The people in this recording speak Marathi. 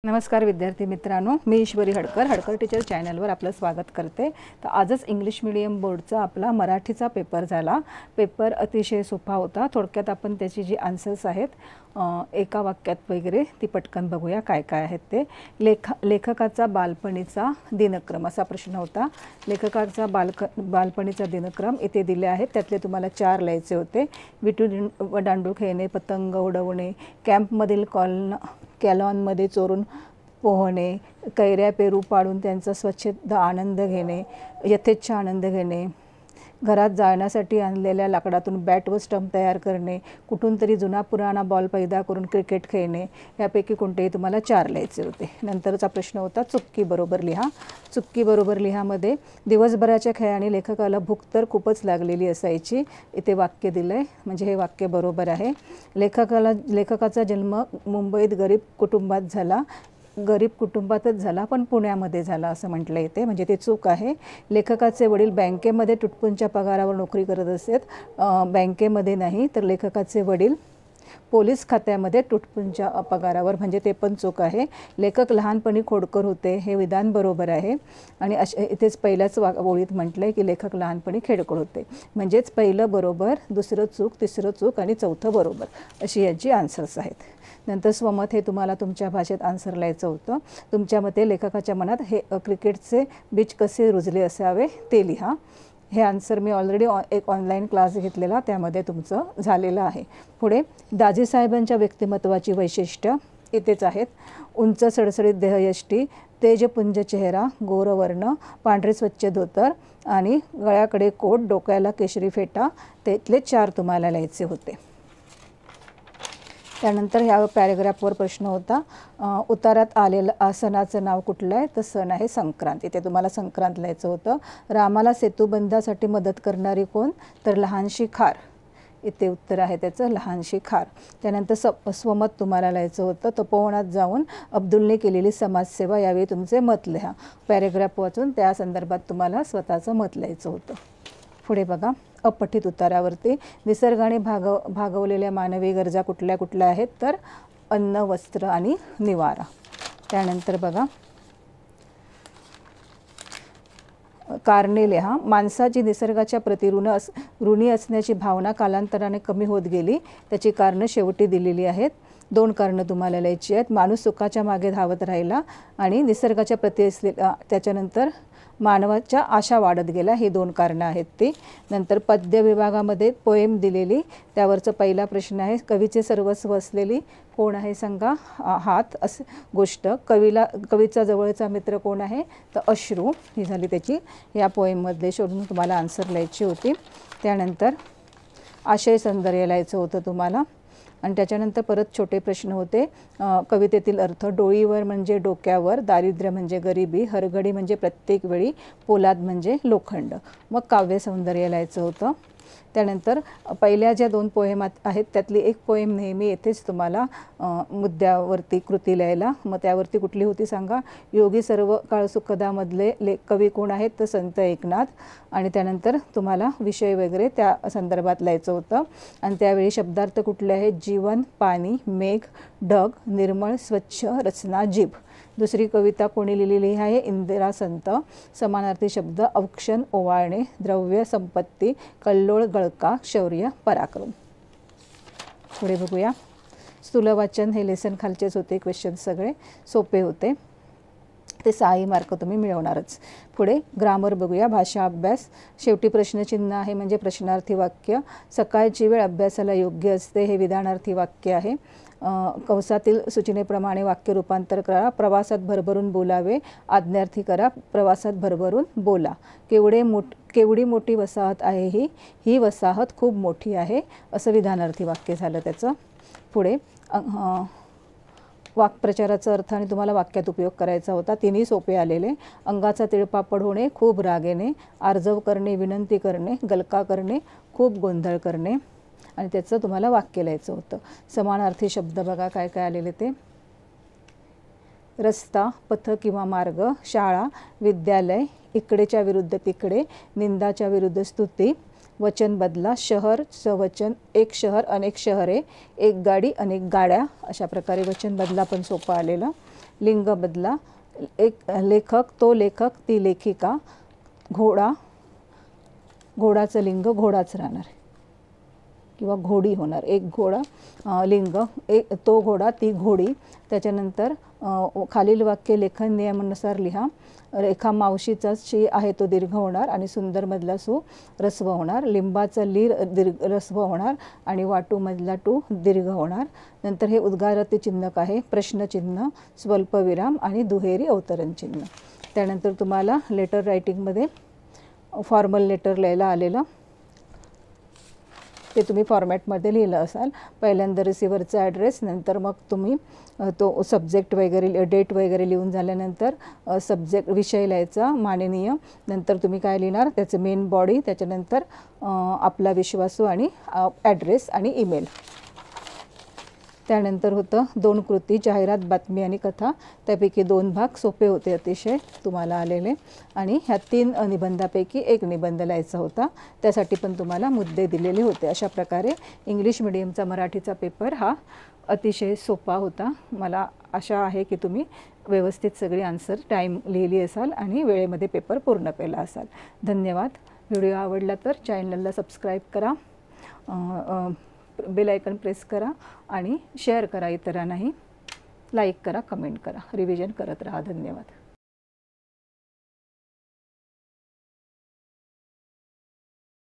नमस्कार विद्यार्थी मित्रांनो, मी ईश्वरी हडकर टीचर चॅनलवर आपलं स्वागत करते। तर आजच इंग्लिश मीडियम बोर्डचा आपला मराठीचा पेपर झाला। पेपर अतिशय सोपा होता। थोडक्यात आपण त्याची जी आन्सर्स आहेत एका वाक्यात वगैरे ती पटकन बघूया काय काय आहेत ते। लेखकाचा बालपणीचा दिनक्रम असा प्रश्न होता। लेखकाचा बालपणीचा दिनक्रम इथे दिले आहेत, त्यातले तुम्हाला 4 लिहायचे होते। विटू दांडू खेळणे, पतंग उडवणे, कॅम्पमधील कॅलॉनमध्ये चोरून पोहणे, कैऱ्या पेरू पाडून त्यांचा स्वच्छता आनंद घेणे, यथेच्छ आनंद घेणे, घरात जाळण्यासाठी आणलेल्या लाकडातून बॅट व स्टंप तयार करणे, कुठून तरी जुना पुराणा बॉल पैदा करून क्रिकेट खेळणे, यापैकी कोणतेही तुम्हाला 4 लिहायचे होते। नंतरचा प्रश्न होता चुक्की बरोबर लिहा। चुक्की बरोबर लिहामध्ये दिवसभराच्या खेळाने लेखकाला भूक तर खूपच लागलेली असायची, इथे वाक्य दिलंय, म्हणजे हे वाक्य बरोबर आहे। लेखकाचा जन्म मुंबईत गरीब कुटुंबात झाला, गरीब कुटुंबातच झाला पण पुण्यामध्ये झाला असं म्हटलं येते, म्हणजे ते चूक आहे। लेखकाचे वडील बँकेमध्ये तुटपुंच्या पगारावर नोकरी करत असत, बँकेमध्ये नाही तर लेखकाचे वडील पोलीस खात्यामध्ये तुटपुंच्या पगारावर, म्हणजे ते पण चूक आहे। लेखक लहानपणी खोडकर होते, हे विधान बरोबर आहे। आणि इथेच पहिल्याच ओळीत म्हटलंय की लेखक लहानपणी खेडकर होते, म्हणजेच पहिलं बरोबर, दुसरं चूक, तिसरं चूक आणि चौथं बरोबर अशी याची आन्सर्स आहेत। नंतर स्वमत हे तुम्हाला तुमच्या भाषेत आन्सर लिहायचं होतं। तुमच्या मते लेखकाच्या मनात हे क्रिकेटचे बीज कसे रुजले असावे ते लिहा। हे आन्सर मी ऑलरेडी एक ऑनलाईन क्लास घेतलेला, त्यामध्ये तुमचं झालेलं आहे। पुढे दाजीसाहेबांच्या व्यक्तिमत्वाची वैशिष्ट्य इथेच आहेत। उंच सडसडीत देहयष्टी, तेजपुंज चेहरा, गोरवर्ण, पांढरे स्वच्छ धोतर आणि गळ्याकडे कोट, डोक्याला केशरी फेटा, त्यातले 4 तुम्हाला लिहायचे होते। त्यानंतर ह्या पॅरेग्राफवर प्रश्न होता, उतारात आलेलं आसनाचं नाव कुठलं आहे, तर सण आहे संक्रांत, इथे तुम्हाला संक्रांत लिहायचं होतं। रामाला सेतुबंधासाठी मदत करणारी कोण, तर लहानशी खार, इथे उत्तर आहे त्याचं लहानशी खार। त्यानंतर स्वमत तुम्हाला लिहायचं होतं। तपोवनात जाऊन अब्दुलने केलेली समाजसेवा, यावेळी तुमचे मत लिहा। पॅरेग्राफ वाचून त्या संदर्भात तुम्हाला स्वतःचं मत लिहायचं होतं। पुढे बघा, अपठित उतारावरती निसर्गाने भागवलेल्या मानवी गरजा कुठल्या कुठल्या आहेत, तर अन्न, वस्त्र आणि निवारा। त्यानंतर बघा, कारणे लिहा। माणसाची निसर्गाच्या प्रति ऋणी असण्याची भावना कालांतराने कमी होत गेली, त्याची कारणं शेवटी दिलेली आहेत। 2 कारणं तुम्हाला लिहायची आहेत। माणूस सुखाच्या मागे धावत राहिला आणि निसर्गाच्या प्रति असलेल्या, त्याच्यानंतर मानवाच्या आशा वाढत गेल्या, ही 2 कारणं आहेत ती। नंतर पद्य विभागामध्ये पोएम दिलेली, त्यावरचा पहिला प्रश्न आहे, कवीचे सर्वस्व असलेली कोण आहे सांगा, हात असे गोष्ट, कवीचा जवळचा मित्र कोण आहे, तर अश्रू, ही झाली त्याची या पोएममध्ये शोधून तुम्हाला आन्सर लिहायची होती। त्यानंतर आशय सौंदर्य लिहायचं होतं तुम्हाला। आणि त्याच्यानंतर परत छोटे प्रश्न होते। कवितेतील अर्थ, डोळीवर म्हणजे डोक्यावर, दारिद्र्य म्हणजे गरिबी, हरघडी म्हणजे प्रत्येक वेळी, पोलाद म्हणजे लोखंड। मग काव्य सौंदर्य लिहायचं होतं। त्यानंतर पहिल्या ज्या 2 पोएम आहेत त्यातली एक पोएम नेहमी येतेच तुम्हाला मुद्द्यावरती कृती लिहायला, मग त्यावरती कुठली होती सांगा, योगी सर्व काळ सुखदामधले कवी कोण आहेत, तर संत एकनाथ। आणि त्यानंतर तुम्हाला विषय वगैरे त्या संदर्भात लिहायचं होतं। आणि त्यावेळी शब्दार्थ कुठले आहेत, जीवन, पाणी, मेघ, ढग, निर्मळ, स्वच्छ, रचना, जीभ। दुसरी कविता कोणी लिहिलेली आहे, इंदिरा संत। समानार्थी शब्द, औक्षण, ओवाळणे, द्रव्य, संपत्ती, कल्लोळ, गळका, शौर्य, पराक्रम। पुढे बघूया, स्थूलवाचन हे लेसन खालचेच होते, क्वेश्चन सगळे सोपे होते, ते 6 मार्क तुम्ही मिळवणारच। पुढे ग्रामर बघूया, भाषा अभ्यास। शेवटी प्रश्नचिन्ह आहे, म्हणजे प्रश्नार्थी वाक्य। सकाळची वेळ अभ्यासाला योग्य असते, हे विधानार्थी वाक्य आहे। कंसातील सूचनेप्रमाणे वाक्य रूपांतर करा। प्रवासात भरभरून बोलावे, आज्ञार्थी करा, प्रवासात भरभरून बोला। केवढी मोठी वसाहत आहे ही वसाहत खूप मोठी आहे, असं विधानार्थी वाक्य झालं त्याचं। पुढे वाक्प्रचाराचा अर्थ आणि तुम्हाला वाक्यात उपयोग करायचा होता, तिन्ही सोपे आलेले। अंगाचा तिळपापड होणे, खूप राग येणे, आर्जव करणे, विनंती करणे, गलका करणे, खूप गोंधळ करणे, आणि त्याचं तुम्हाला वाक्य लिहायचं होतं। समानार्थी शब्द बघा काय काय आलेले ते, रस्ता, पथ किंवा मार्ग, शाळा, विद्यालय, इकडेच्या विरुद्ध तिकडे, निंदाच्या विरुद्ध स्तुती, वचन बदला, शहर सवचन, एक शहर अनेक शहरे, एक गाडी अनेक गाड्या, अशा प्रकारे वचन बदला पण सोपं आलेलं. लिंग बदला, एक लेखक, तो लेखक, ती लेखिका, घोडा, घोडाचं लिंग घोडाच राहणार किंवा घोडी होणार. एक घोडा लिंग, एक तो घोडा, ती घोडी. त्याच्यानंतर खालील वाक्य लेखन नियमानुसार लिहा. रेखा मावशीचा शी आहे तो दीर्घ होणार आणि सुंदर मधला सु रस्व होणार. लिंबाचा ली दीर्घ रस्व होणार आणि वाटू मधला टू दीर्घ होणार. नंतर हे उद्गारार्थी चिन्हक आहे, प्रश्नचिन्ह, स्वल्पविराम आणि दुहेरी अवतरण चिन्ह. त्यानंतर तुम्हाला लेटर रायटिंगमध्ये फॉर्मल लेटर लिहायला आलेलं ते तुम्ही फॉर्मॅटमध्ये लिहिलं असाल. पहिल्यांदा रिसिव्हरचा ॲड्रेस, नंतर मग तुम्ही तो सब्जेक्ट वगैरे डेट वगैरे लिहून झाल्यानंतर सब्जेक्ट विषय लिहायचा माननीय. नंतर तुम्ही काय लिहिणार त्याचं मेन बॉडी, त्याच्यानंतर आपला विश्वासू आणि ॲड्रेस आणि ईमेल. त्यानंतर होतं 2 कृती, जाहिरात, बातमी आणि कथा. त्यापैकी 2 भाग सोपे होते अतिशय तुम्हाला आलेले आणि ह्या 3 निबंधापैकी 1 निबंध लिहायचा होता. त्यासाठी पण तुम्हाला मुद्दे दिलेले होते. अशा प्रकारे इंग्लिश मिडियमचा मराठीचा पेपर हा अतिशय सोपा होता. मला आशा आहे की तुम्ही व्यवस्थित सगळी आन्सर टाईम लिहिली असाल आणि वेळेमध्ये पेपर पूर्ण केला असाल. धन्यवाद. व्हिडिओ आवडला तर चॅनलला सबस्क्राईब करा, बेल आयकन प्रेस करा आणि शेअर करा इतरांनाही. लाईक करा, कमेंट करा, रिव्हिजन करत राहा. धन्यवाद.